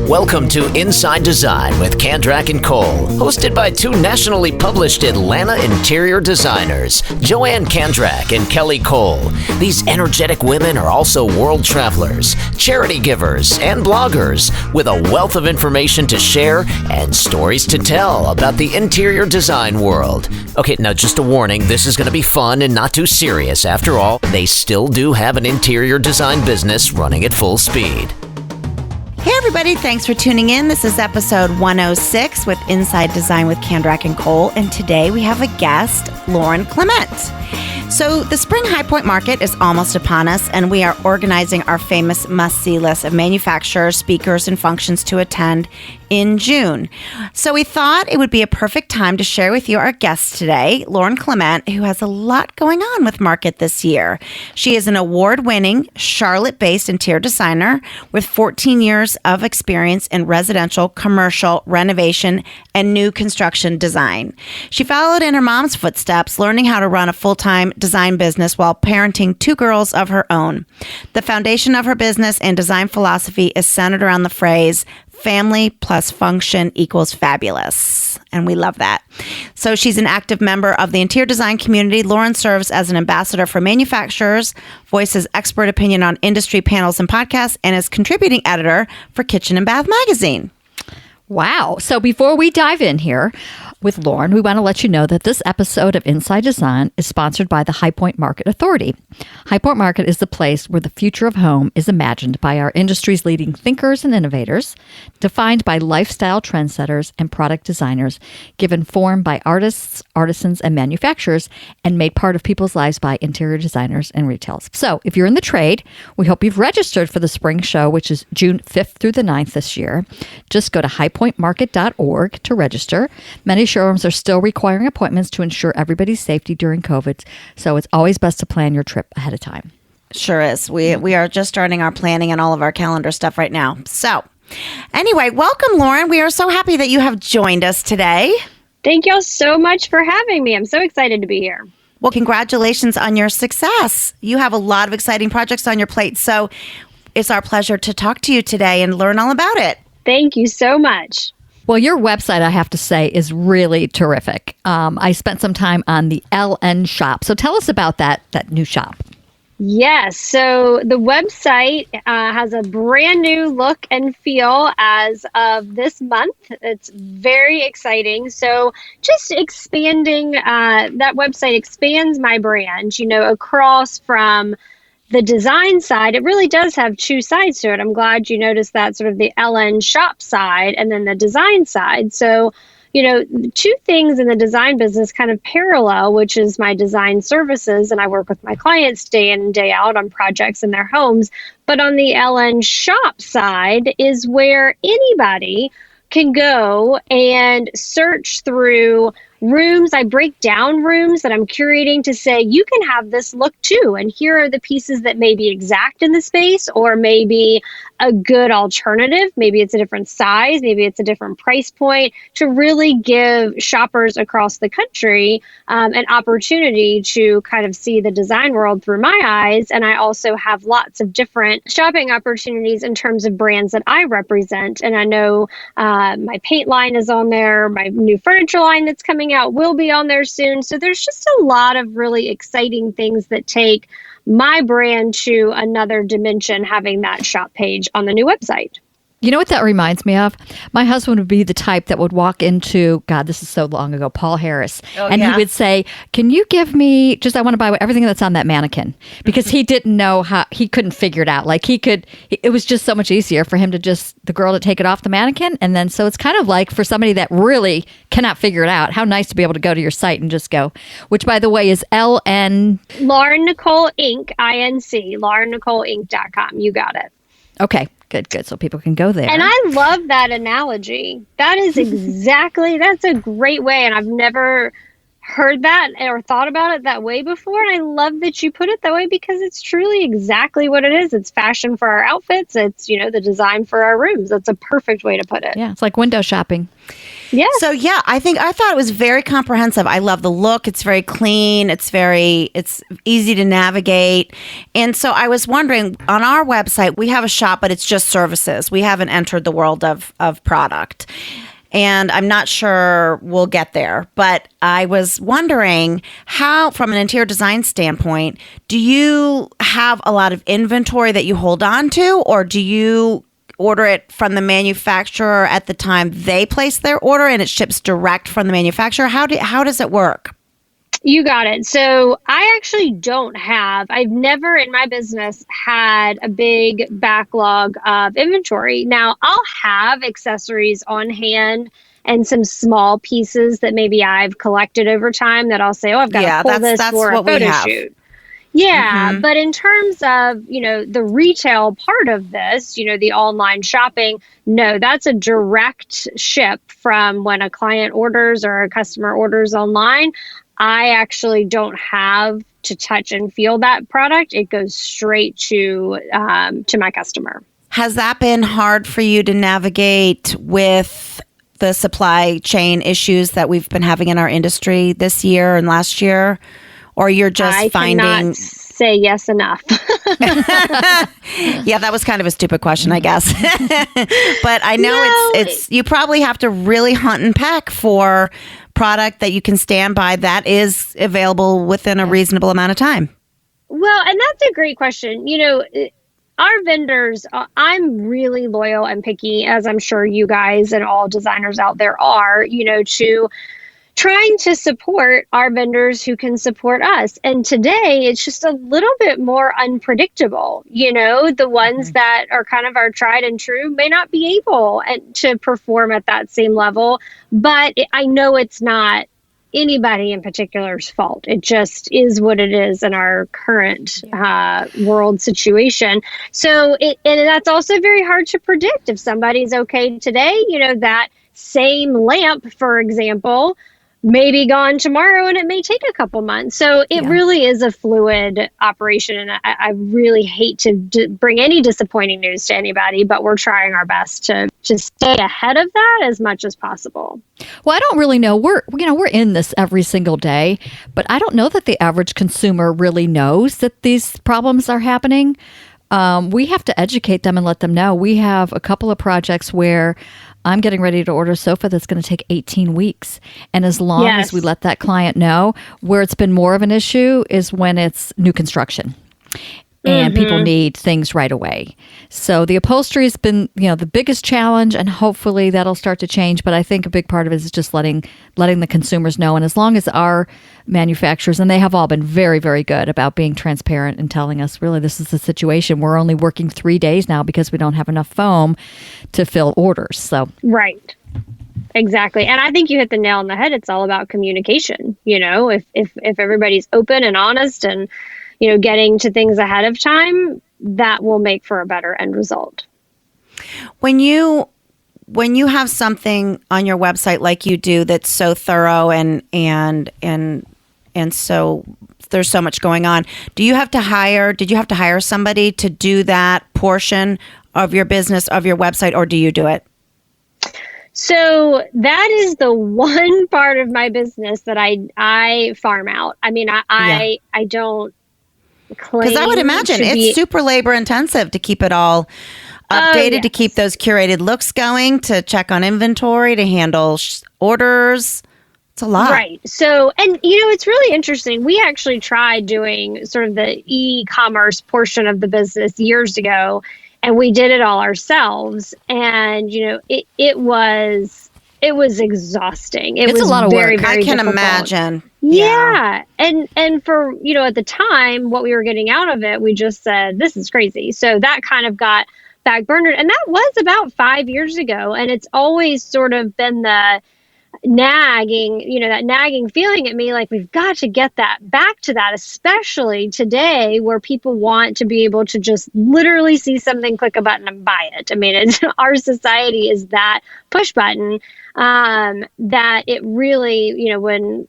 Welcome to Inside Design with Kandrak and Cole, hosted by two nationally published Atlanta interior designers, Joanne Kandrak and Kelly Cole. These energetic women are also world travelers, charity givers, and bloggers with a wealth of information to share and stories to tell about the interior design world. Okay, now just a warning, this is going to be fun and not too serious. After all, they still do have an interior design business running at full speed. Hey everybody, thanks for tuning in. This is episode 106 with Inside Design with Kandrak and Cole, and today we have a guest, Lauren Clement. So the Spring High Point Market is almost upon us, and we are organizing our famous must-see list of manufacturers, speakers, and functions to attend in June. So we thought it would be a perfect time to share with you our guest today, Lauren Clement, who has a lot going on with Market this year. She is an award-winning Charlotte-based interior designer with 14 years of experience in residential, commercial, renovation, and new construction design. She followed in her mom's footsteps, learning how to run a full-time design business while parenting two girls of her own. The foundation of her business and design philosophy is centered around the phrase, family plus function equals fabulous. And we love that. So she's an active member of the interior design community. Lauren serves as an ambassador for manufacturers, voices expert opinion on industry panels and podcasts, and is contributing editor for Kitchen and Bath magazine. Wow. So before we dive in here with Lauren, we want to let you know that this episode of Inside Design is sponsored by the High Point Market Authority. High Point Market is the place where the future of home is imagined by our industry's leading thinkers and innovators, defined by lifestyle trendsetters and product designers, given form by artists, artisans, and manufacturers, and made part of people's lives by interior designers and retailers. So if you're in the trade, we hope you've registered for the spring show, which is June 5th through the 9th this year. Just go to highpointmarket.org to register. Many showrooms are still requiring appointments to ensure everybody's safety during COVID, so it's always best to plan your trip ahead of time. Sure is. We are just starting our planning and all of our calendar stuff right now. So anyway, welcome, Lauren. We are so happy that you have joined us today. Thank y'all so much for having me. I'm so excited to be here. Well, congratulations on your success. You have a lot of exciting projects on your plate, so it's our pleasure to talk to you today and learn all about it. Thank you so much. Well, your website, I have to say, is really terrific. I spent some time on the LN shop. So tell us about that new shop. Yes. So the website has a brand new look and feel as of this month. It's very exciting. So just expanding, that website expands my brand, across from the design side. It really does have two sides to it. I'm glad you noticed that, sort of the LN shop side and then the design side. So, two things in the design business kind of parallel, which is my design services. And I work with my clients day in and day out on projects in their homes. But on the LN shop side is where anybody can go and search through rooms. I break down rooms that I'm curating to say, you can have this look too. And here are the pieces that may be exact in the space or maybe a good alternative. Maybe it's a different size. Maybe it's a different price point to really give shoppers across the country an opportunity to kind of see the design world through my eyes. And I also have lots of different shopping opportunities in terms of brands that I represent. And I know my paint line is on there. My new furniture line that's coming out will be on there soon. So there's just a lot of really exciting things that take my brand to another dimension, having that shop page on the new website. You know what that reminds me of? My husband would be the type that would walk into, God, this is so long ago, Paul Harris. He would say, can you give me, I want to buy everything that's on that mannequin. Because he didn't know he couldn't figure it out. Like it was just so much easier for him the girl to take it off the mannequin. And then, so it's kind of like for somebody that really cannot figure it out, how nice to be able to go to your site and just go, which by the way is LN. Lauren Nicole Inc., INC, laurennicoleinc.com. You got it. Okay. Good. So people can go there. And I love that analogy. That is that's a great way. And I've never heard that or thought about it that way before. And I love that you put it that way because it's truly exactly what it is. It's fashion for our outfits. It's, the design for our rooms. That's a perfect way to put it. Yeah, it's like window shopping. Yeah. So I thought it was very comprehensive. I love the look. It's very clean. It's easy to navigate. And so I was wondering, on our website, we have a shop, but it's just services. We haven't entered the world of product. And I'm not sure we'll get there, but I was wondering how, from an interior design standpoint, do you have a lot of inventory that you hold on to, or do you order it from the manufacturer at the time they place their order and it ships direct from the manufacturer? How does it work? You got it. So I actually I've never in my business had a big backlog of inventory. Now I'll have accessories on hand and some small pieces that maybe I've collected over time that I'll say, I've got to pull this for a photo shoot. Yeah. Mm-hmm. But in terms of, the retail part of this, the online shopping, no, that's a direct ship from when a client orders or a customer orders online. I actually don't have to touch and feel that product. It goes straight to my customer. Has that been hard for you to navigate with the supply chain issues that we've been having in our industry this year and last year? Or you're just finding... I cannot say yes enough. Yeah, that was kind of a stupid question, I guess. But I know it's you probably have to really hunt and peck for product that you can stand by that is available within a reasonable amount of time. Well, and that's a great question. Our vendors, I'm really loyal and picky, as I'm sure you guys and all designers out there are, to trying to support our vendors who can support us. And today it's just a little bit more unpredictable. The ones that are kind of our tried and true may not be able to perform at that same level, but I know it's not anybody in particular's fault. It just is what it is in our current world situation. So and that's also very hard to predict. If somebody's okay today, that same lamp, for example, may be gone tomorrow and it may take a couple months. So it really is a fluid operation. And I really hate to bring any disappointing news to anybody, but we're trying our best to stay ahead of that as much as possible. Well, I don't really know. We're in this every single day, but I don't know that the average consumer really knows that these problems are happening. We have to educate them and let them know. We have a couple of projects where I'm getting ready to order a sofa that's going to take 18 weeks. And as long as we let that client know, where it's been more of an issue is when it's new construction and people need things right away. So the upholstery has been, the biggest challenge, and hopefully that'll start to change. But I think a big part of it is just letting the consumers know. And as long as our manufacturers, and they have all been very, very good about being transparent and telling us, really, this is the situation. We're only working 3 days now because we don't have enough foam to fill orders. So right. Exactly. And I think you hit the nail on the head. It's all about communication. If everybody's open and honest and getting to things ahead of time, that will make for a better end result. When you have something on your website like you do that's so thorough and so there's so much going on, did you have to hire somebody to do that portion of your business, of your website, or do you do it? So that is the one part of my business that I farm out. I mean, I don't claim, because I would imagine it's super labor intensive to keep it all updated, to keep those curated looks going, to check on inventory, to handle orders. It's a lot. Right. So, and it's really interesting. We actually tried doing sort of the e-commerce portion of the business years ago, and we did it all ourselves. And, it was exhausting. It's a lot of work. I can difficult. Imagine. Yeah. And for, at the time, what we were getting out of it, we just said, this is crazy. So that kind of got backburnered. And that was about 5 years ago. And it's always sort of been nagging, that nagging feeling at me, like we've got to get that back to that, especially today where people want to be able to just literally see something, click a button and buy it. I mean, our society is that push button, that it really, when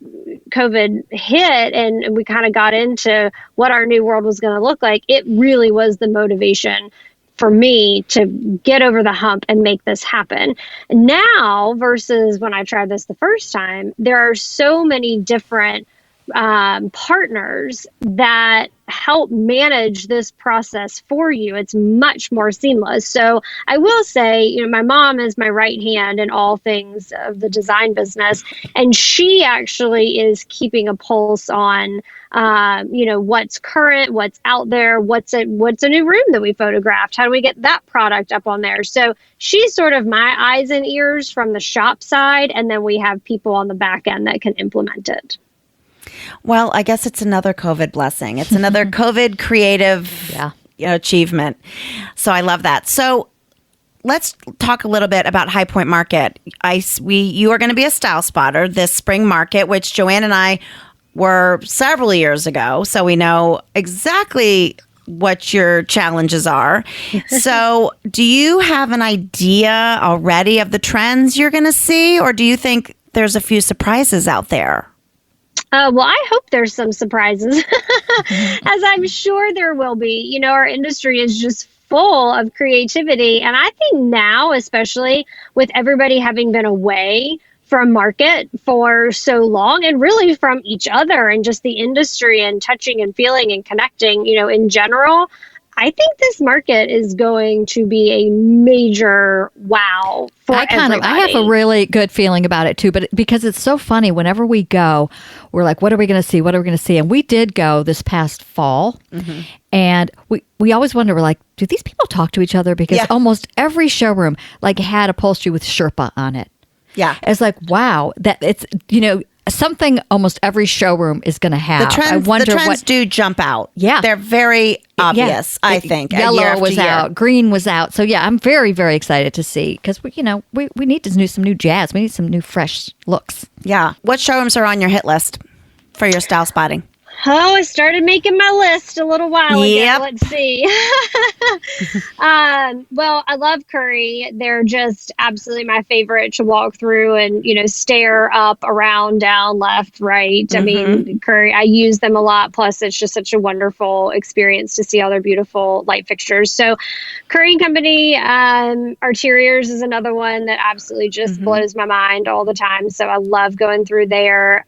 COVID hit and we kind of got into what our new world was going to look like, it really was the motivation for me to get over the hump and make this happen. Now versus when I tried this the first time, there are so many different partners that help manage this process for you. It's much more seamless. So I will say, my mom is my right hand in all things of the design business, and she actually is keeping a pulse on what's current, what's out there, what's a new room that we photographed, how do we get that product up on there. So she's sort of my eyes and ears from the shop side, and then we have people on the back end that can implement it. Well, I guess it's another COVID blessing. It's another COVID creative achievement. So I love that. So let's talk a little bit about High Point Market. You are going to be a style spotter this spring market, which Joanne and I were several years ago. So we know exactly what your challenges are. So do you have an idea already of the trends you're going to see, or do you think there's a few surprises out there? Well, I hope there's some surprises, as I'm sure there will be. Our industry is just full of creativity. And I think now, especially with everybody having been away from market for so long, and really from each other and just the industry and touching and feeling and connecting, in general, I think this market is going to be a major wow for everybody. I have a really good feeling about it too, but because it's so funny, whenever we go, we're like, what are we going to see? What are we going to see? And we did go this past fall, and we always wonder, we're like, do these people talk to each other? Because almost every showroom had upholstery with Sherpa on it. Yeah. It's like, wow, that it's, something almost every showroom is going to have. The trends do jump out. Yeah. They're very obvious, I think. Yellow was out. Green was out. So, yeah, I'm very, very excited to see, because, we need to do some new jazz. We need some new fresh looks. Yeah. What showrooms are on your hit list for your style spotting? Oh, I started making my list a little while ago. Let's see. Well, I love Curry. They're just absolutely my favorite to walk through and, stare up, around, down, left, right. I mean, Curry, I use them a lot. Plus, it's just such a wonderful experience to see all their beautiful light fixtures. So Curry and Company, Arteriors is another one that absolutely just blows my mind all the time. So I love going through there.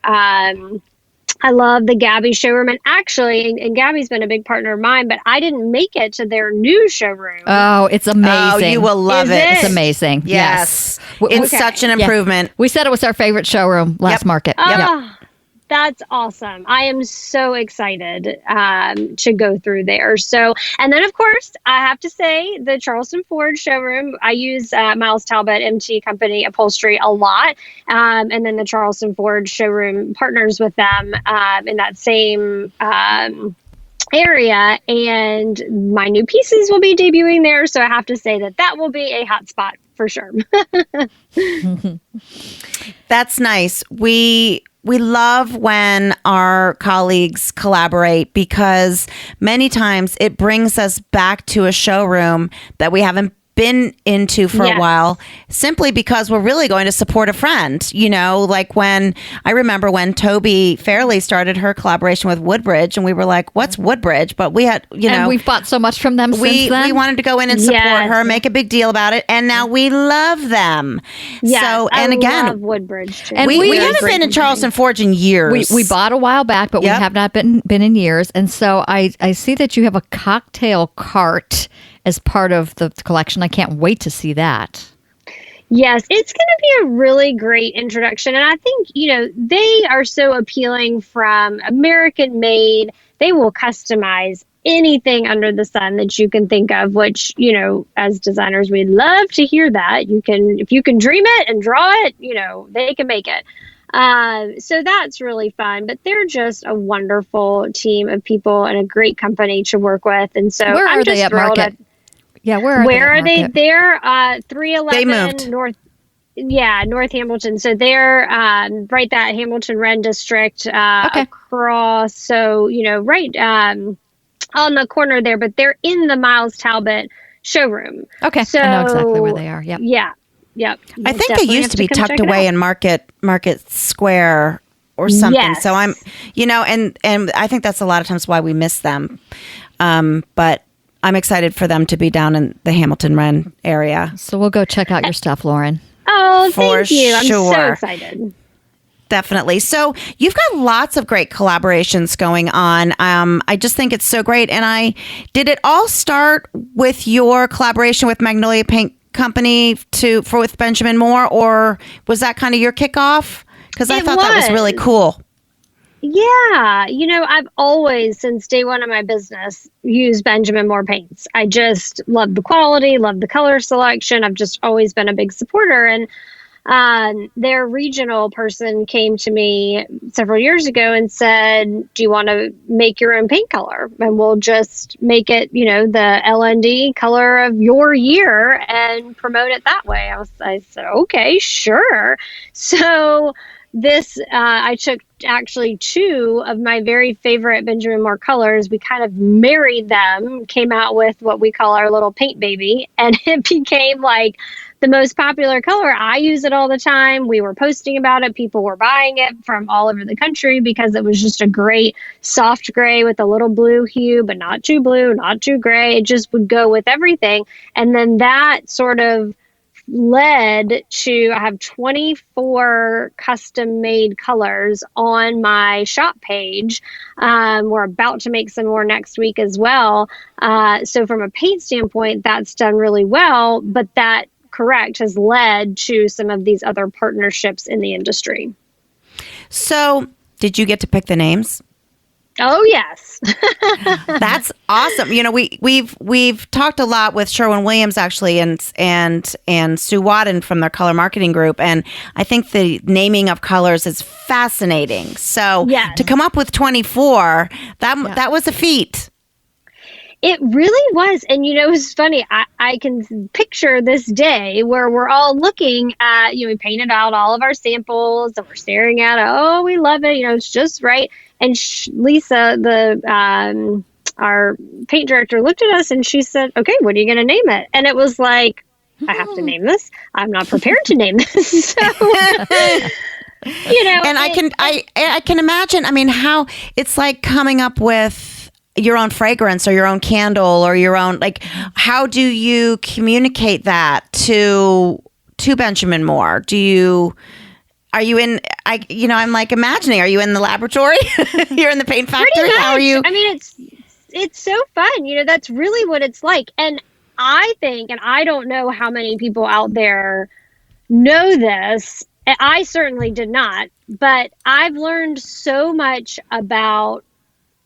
I love the Gabby showroom. And actually, and Gabby's been a big partner of mine, but I didn't make it to their new showroom. Oh, it's amazing. Oh, you will love it. It's amazing. Yes. It's such an improvement. Yeah. We said it was our favorite showroom last market. Oh, that's awesome. I am so excited to go through there. So, and then of course, I have to say the Charleston Forge showroom, I use Miles Talbot MT Company upholstery a lot. And then the Charleston Forge showroom partners with them in that same area. And my new pieces will be debuting there. So I have to say that will be a hot spot for sure. That's nice. We love when our colleagues collaborate, because many times it brings us back to a showroom that we haven't been into for a while, simply because we're really going to support a friend. Like when I remember when Toby Fairley started her collaboration with Woodbridge, and we were like, what's Woodbridge? But we had, and we've bought so much from them since then. We wanted to go in and support her, make a big deal about it, and now we love them. Yes, so, and again, love Woodbridge too. And we haven't been in Charleston Forge in years. We bought a while back, but we have not been in years. And so I see that you have a cocktail cart as part of the collection. I can't wait to see that. Yes, it's going to be a really great introduction. And I think, they are so appealing from American made. They will customize anything under the sun that you can think of, which, as designers, we love to hear that. If you can dream it and draw it, they can make it. So that's really fun, but they're just a wonderful team of people and a great company to work with. And so where are they at market? Yeah, where are they? They're 311 they moved. North. North Hamilton. So they're right that Hamilton Wren district across. So right on the corner there, but they're in the Miles Talbot showroom. Okay, so I know exactly where they are. Yep. Yeah, yep. I think they used to be tucked away in Market Square or something. Yes. So I'm, and I think that's a lot of times why we miss them. But I'm excited for them to be down in the Hamilton Wren area. So we'll go check out your stuff, Lauren. Oh, For thank you. I'm so sure. excited. Definitely. So you've got lots of great collaborations going on. I just think it's so great. And did it all start with your collaboration with Magnolia Paint Company with Benjamin Moore, or was that kind of your kickoff? Because I thought that was really cool. Yeah. I've always, since day one of my business, used Benjamin Moore paints. I just love the quality, love the color selection. I've just always been a big supporter. And their regional person came to me several years ago and said, do you want to make your own paint color? And we'll just make it, the LND color of your year and promote it that way. I said, okay, sure. So I took actually two of my very favorite Benjamin Moore colors. We kind of married them, came out with what we call our little paint baby, and it became like the most popular color. I use it all the time. We were posting about it. People were buying it from all over the country because it was just a great soft gray with a little blue hue, but not too blue, not too gray. It just would go with everything. And then that sort of led to, I have 24 custom made colors on my shop page. We're about to make some more next week as well. So from a paint standpoint, that's done really well, but that has led to some of these other partnerships in the industry. So did you get to pick the names? Oh, yes. That's awesome. We've talked a lot with Sherwin-Williams actually and Sue Wadden from their color marketing group, and I think the naming of colors is fascinating. So to come up with 24, that was a feat. It really was. And, it's funny. I can picture this day where we're all looking at, we painted out all of our samples and we're staring at it. Oh, we love it. It's just right. And Lisa, our paint director, looked at us and she said, okay, what are you going to name it? And it was like, I have to name this. I'm not prepared to name this. So, and I can imagine, how it's like coming up with your own fragrance or your own candle or your own, how do you communicate that to Benjamin Moore? Are you in, I'm imagining, are you in the laboratory? You're in the paint factory? Pretty much. How are you? It's so fun. That's really what it's like. And I think, and I don't know how many people out there know this, I certainly did not, but I've learned so much about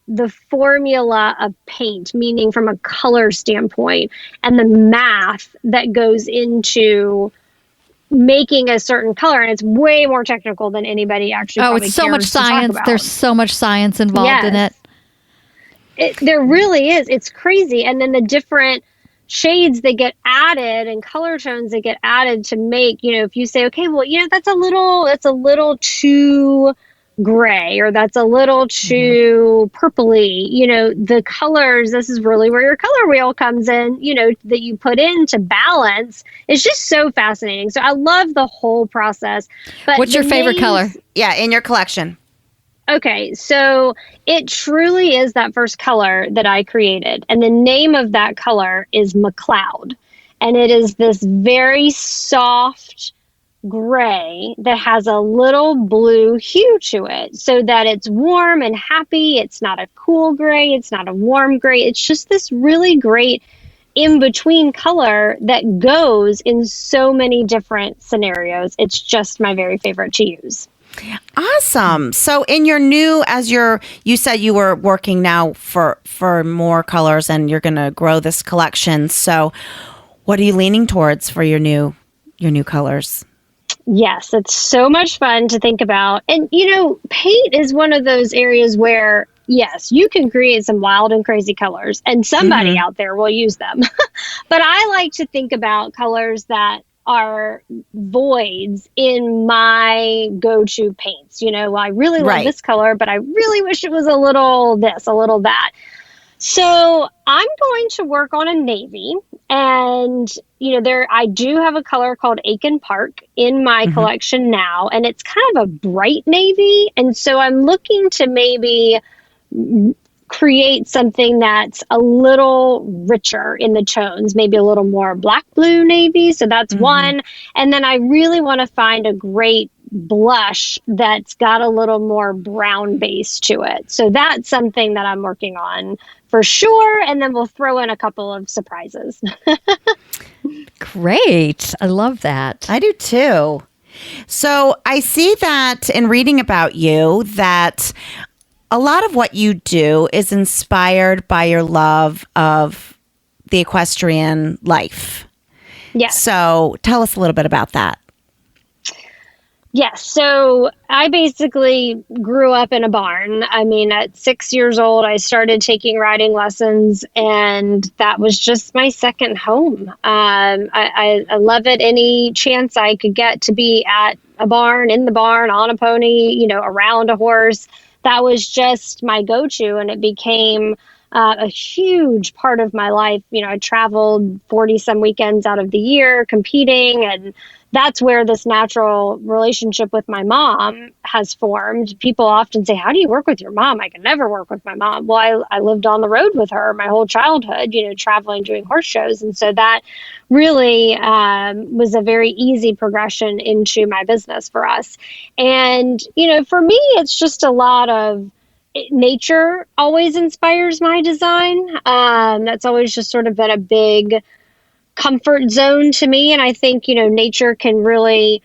the formula of paint, meaning from a color standpoint, and the math that goes into making a certain color. And it's way more technical than anybody actually it's so much science. There's so much science involved in it. There really is. It's crazy. And then the different shades that get added and color tones that get added to make, if you say, okay, well, that's a little too gray, or that's a little too purpley, the colors, this is really where your color wheel comes in, that you put in to balance. It's just so fascinating. So I love the whole process. But what's your favorite color? Yeah, in your collection. Okay, so it truly is that first color that I created. And the name of that color is McCloud. And it is this very soft gray that has a little blue hue to it, so that it's warm and happy. It's not a cool gray. It's not a warm gray. It's just this really great in-between color that goes in so many different scenarios. It's just my very favorite to use. Awesome. So in your new, you said you were working now for more colors and you're going to grow this collection. So what are you leaning towards for your new colors? Yes, it's so much fun to think about. And, paint is one of those areas where, yes, you can create some wild and crazy colors and somebody out there will use them. But I like to think about colors that are voids in my go-to paints. I really love this color, but I really wish it was a little this, a little that. So I'm going to work on a navy, and I do have a color called Aiken Park in my collection now, and it's kind of a bright navy. And so I'm looking to maybe create something that's a little richer in the tones, maybe a little more black, blue, navy. So that's one. And then I really want to find a great blush that's got a little more brown base to it. So that's something that I'm working on for sure. And then we'll throw in a couple of surprises. Great. I love that. I do too. So I see that in reading about you that a lot of what you do is inspired by your love of the equestrian life. Yes. So tell us a little bit about that. Yes. So I basically grew up in a barn. I mean, at 6 years old, I started taking riding lessons, and that was just my second home. I love it any chance I could get to be at a barn, in the barn, on a pony, around a horse. That was just my go-to, and it became a huge part of my life. I traveled 40 some weekends out of the year competing, and that's where this natural relationship with my mom has formed. People often say, how do you work with your mom? I could never work with my mom. Well, I lived on the road with her my whole childhood, traveling, doing horse shows. And so that really was a very easy progression into my business for us. And, for me, it's just a lot of nature always inspires my design. That's always just sort of been a big comfort zone to me. And I think, nature can really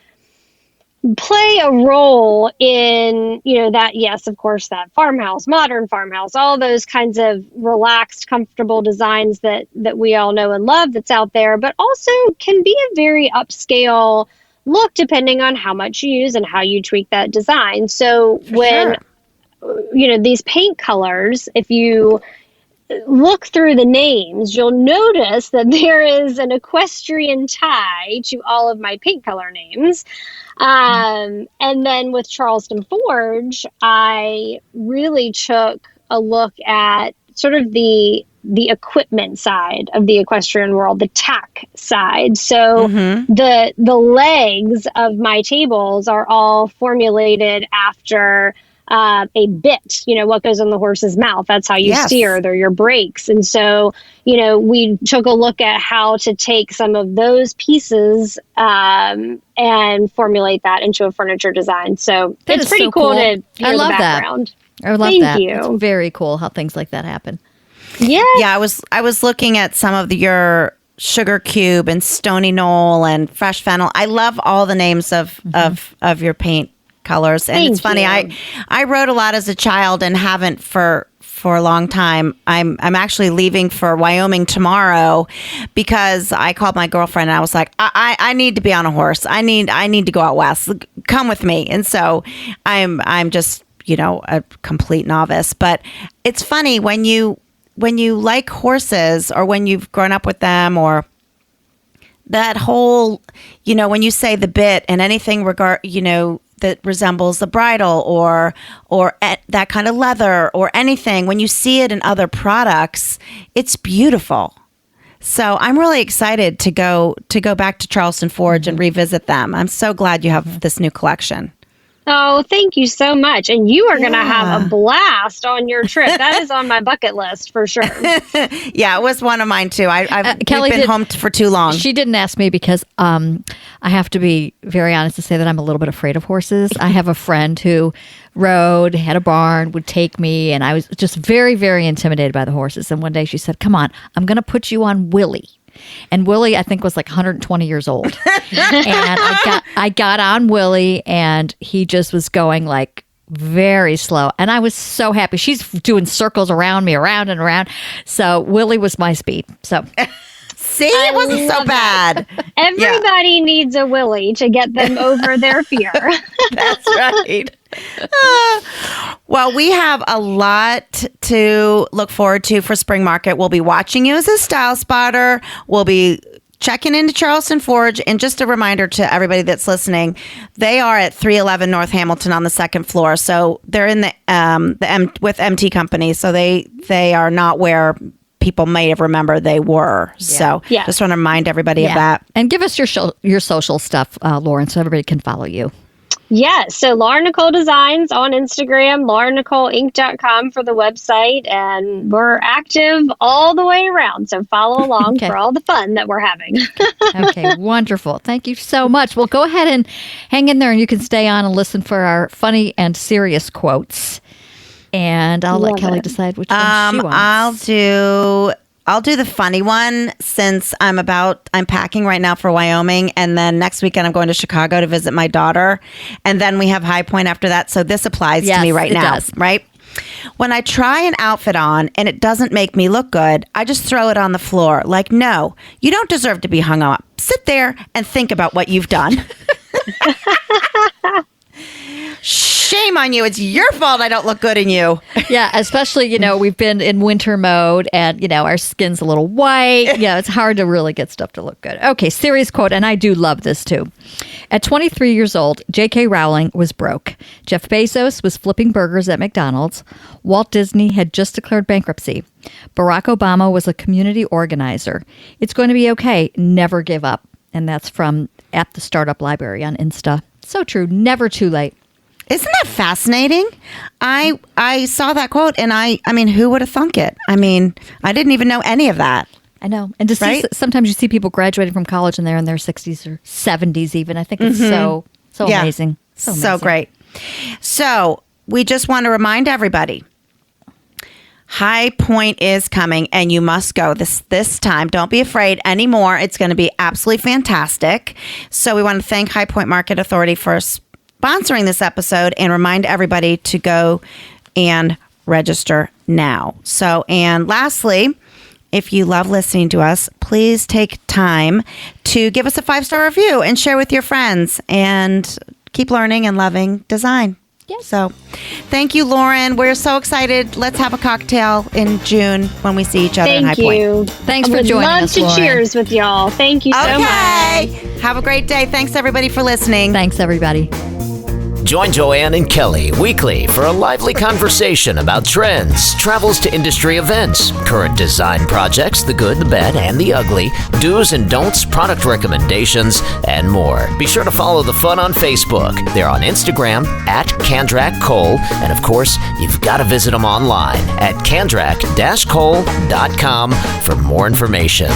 play a role in, that, yes, of course, that farmhouse, modern farmhouse, all those kinds of relaxed, comfortable designs that we all know and love that's out there, but also can be a very upscale look depending on how much you use and how you tweak that design. So when, these paint colors, if you look through the names, you'll notice that there is an equestrian tie to all of my paint color names. And then with Charleston Forge, I really took a look at sort of the equipment side of the equestrian world, the tack side. So the legs of my tables are all formulated after a bit, what goes in the horse's mouth. That's how you steer. They're your brakes. And so, we took a look at how to take some of those pieces and formulate that into a furniture design. So it's pretty so cool to hear the background. I love Thank that. you. It's very cool how things like that happen. Yeah. Yeah, I was looking at some of your Sugar Cube and Stony Knoll and Fresh Fennel. I love all the names of your paint colors. And it's funny, I wrote a lot as a child and haven't for a long time. I'm actually leaving for Wyoming tomorrow because I called my girlfriend and I was like, I need to be on a horse. I need to go out west. Come with me. And so I'm just, a complete novice. But it's funny when you like horses or when you've grown up with them or that whole, when you say the bit and anything that resembles the bridle or that kind of leather or anything, when you see it in other products, it's beautiful. So I'm really excited to go back to Charleston Forge and revisit them. I'm so glad you have this new collection. Oh, thank you so much. And you are going to have a blast on your trip. That is on my bucket list for sure. Yeah, it was one of mine too. Kelly we've been home for too long. She didn't ask me because I have to be very honest to say that I'm a little bit afraid of horses. I have a friend who rode, had a barn, would take me, and I was just very, very intimidated by the horses. And one day she said, come on, I'm going to put you on Willie. And Willie, I think, was like 120 years old. And I got on Willie, and he just was going like very slow. And I was so happy. She's doing circles around me, around and around. So Willie was my speed. So see, it wasn't so bad. Everybody needs a Willie to get them over their fear. That's right. Well, we have a lot to look forward to for Spring Market. We'll be watching you as a style spotter. We'll be checking into Charleston Forge. And just a reminder to everybody that's listening, they are at 311 North Hamilton on the second floor. So they're in with MT Company. So they are not where people may have remembered they were. So just want to remind everybody of that. And give us your social stuff, Lauren, so everybody can follow you. Yes. So Lauren Nicole Designs on Instagram, laurennicoleinc.com for the website. And we're active all the way around. So follow along for all the fun that we're having. Okay, wonderful. Thank you so much. Well, go ahead and hang in there, and you can stay on and listen for our funny and serious quotes. And I'll let Kelly decide which one she wants. I'll do the funny one since I'm packing right now for Wyoming, and then next weekend I'm going to Chicago to visit my daughter, and then we have High Point after that. So this applies to me right now, right? When I try an outfit on and it doesn't make me look good, I just throw it on the floor. Like, no, you don't deserve to be hung up. Sit there and think about what you've done. Shame on you. It's your fault I don't look good in you. Yeah, especially, we've been in winter mode and, our skin's a little white. Yeah, it's hard to really get stuff to look good. Okay, serious quote, and I do love this too. At 23 years old, J.K. Rowling was broke. Jeff Bezos was flipping burgers at McDonald's. Walt Disney had just declared bankruptcy. Barack Obama was a community organizer. It's going to be okay. Never give up. And that's from at the Startup Library on Insta. So true. Never too late. Isn't that fascinating? I saw that quote and I mean, who would have thunk it? I mean, I didn't even know any of that. I know. And to see, sometimes you see people graduating from college and they're in their 60s or 70s even. I think it's so amazing. So amazing. So great. So we just want to remind everybody, High Point is coming and you must go this time. Don't be afraid anymore. It's going to be absolutely fantastic. So we want to thank High Point Market Authority for sponsoring this episode and remind everybody to go and register now. So, and lastly, if you love listening to us, please take time to give us a 5-star review and share with your friends and keep learning and loving design. Yes. So thank you, Lauren. We're so excited. Let's have a cocktail in June when we see each other in High Point. Thanks for joining us, Lauren. Love to Lauren. cheers with y'all. Thank you so much. Have a great day. Thanks, everybody, for listening. Thanks, everybody. Join Joanne and Kelly weekly for a lively conversation about trends, travels to industry events, current design projects, the good, the bad, and the ugly, do's and don'ts, product recommendations, and more. Be sure to follow the fun on Facebook. They're on Instagram at Candrak Cole. And of course, you've got to visit them online at candrak-cole.com for more information.